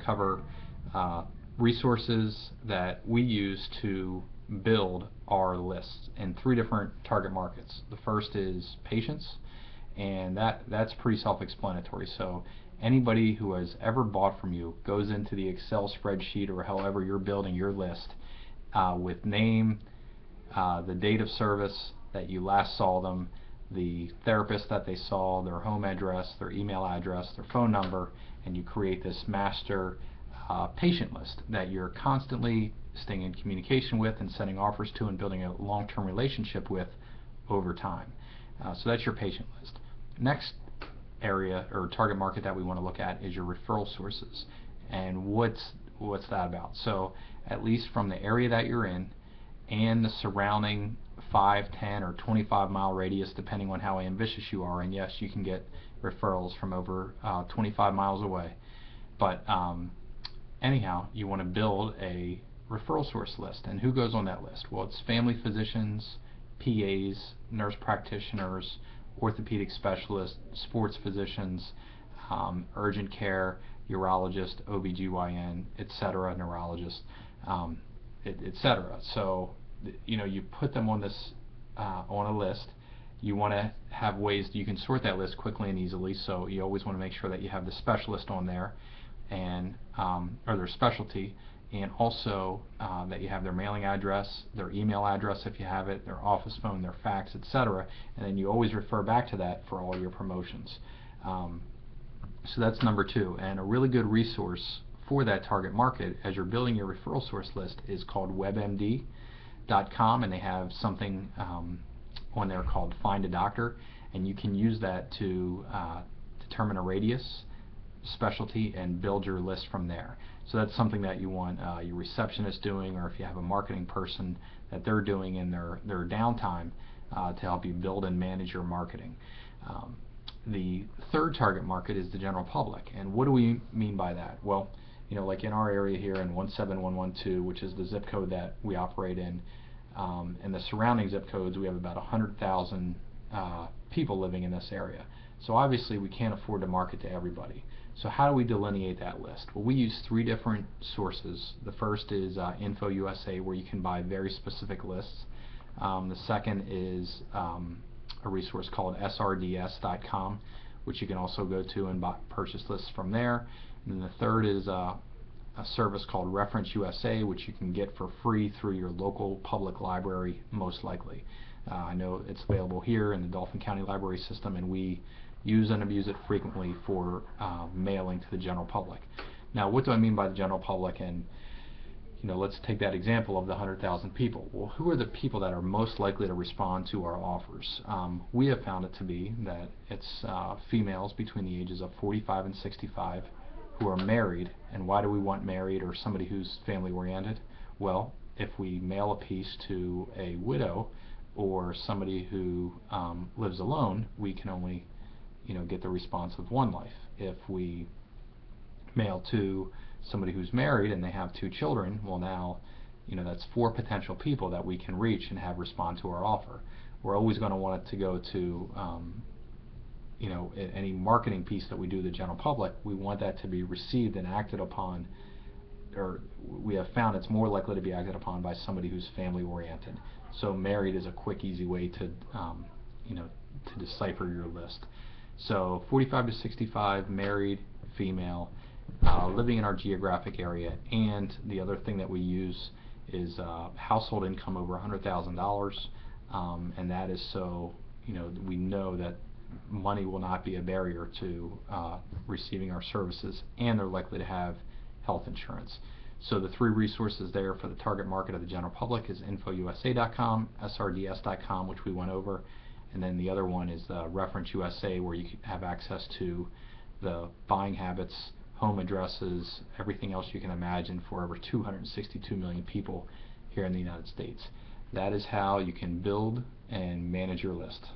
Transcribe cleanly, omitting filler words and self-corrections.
cover resources that we use to build our lists in three different target markets. The first is patients, and that's pretty self-explanatory. So anybody who has ever bought from you goes into the Excel spreadsheet or however you're building your list with name, the date of service that you last saw them, the therapist that they saw, their home address, their email address, their phone number, and you create this master patient list that you're constantly staying in communication with and sending offers to and building a long-term relationship with over time. So that's your patient list. Next area or target market that we want to look at is your referral sources. And what's that about? So at least from the area that you're in and the surrounding 5, 10, or 25-mile radius, depending on how ambitious you are. And yes, you can get referrals from over 25 miles away. But anyhow, you want to build a referral source list. And who goes on that list? Well, it's family physicians, PAs, nurse practitioners, orthopedic specialists, sports physicians, urgent care, urologist, OBGYN, etc., neurologist, etc. So you put them on this on a list. You want to have ways that you can sort that list quickly and easily, so you always want to make sure that you have the specialist on there and or their specialty, and also that you have their mailing address, their email address if you have it, their office phone, their fax, etc. And then you always refer back to that for all your promotions. So that's number 2. And a really good resource for that target market as you're building your referral source list is called WebMD.com, and they have something on there called Find a Doctor, and you can use that to determine a radius, specialty, and build your list from there. So that's something that you want your receptionist doing, or if you have a marketing person, that they're doing in their downtime to help you build and manage your marketing. The third target market is the general public. And what do we mean by that? Well, like in our area here in 17112, which is the zip code that we operate in, and the surrounding zip codes, we have about 100,000 people living in this area. So obviously we can't afford to market to everybody. So how do we delineate that list? Well, we use 3 different sources. The first is InfoUSA, where you can buy very specific lists. The second is a resource called SRDS.com, which you can also go to and purchase lists from there. And then the third is a service called Reference USA, which you can get for free through your local public library, most likely. I know it's available here in the Dauphin County Library System, and we use and abuse it frequently for mailing to the general public. Now, what do I mean by the general public? And let's take that example of the 100,000 people. Well, who are the people that are most likely to respond to our offers? We have found it to be that it's females between the ages of 45 and 65 who are married. And why do we want married or somebody who's family oriented? Well, if we mail a piece to a widow or somebody who lives alone, we can only get the response of one life. If we mail to somebody who's married and they have 2 children, well, now that's 4 potential people that we can reach and have respond to our offer. We're always going to want it to go to any marketing piece that we do to the general public. We want that to be received and acted upon, or we have found it's more likely to be acted upon by somebody who's family oriented. So married is a quick, easy way to to decipher your list. So 45 to 65, married, female, living in our geographic area. And the other thing that we use is household income over $100,000, and that is so we know that money will not be a barrier to receiving our services, and they're likely to have health insurance. So the 3 resources there for the target market of the general public is InfoUSA.com, SRDS.com, which we went over, and then the other one is Reference USA, where you have access to the buying habits, home addresses, everything else you can imagine for over 262 million people here in the United States. That is how you can build and manage your list.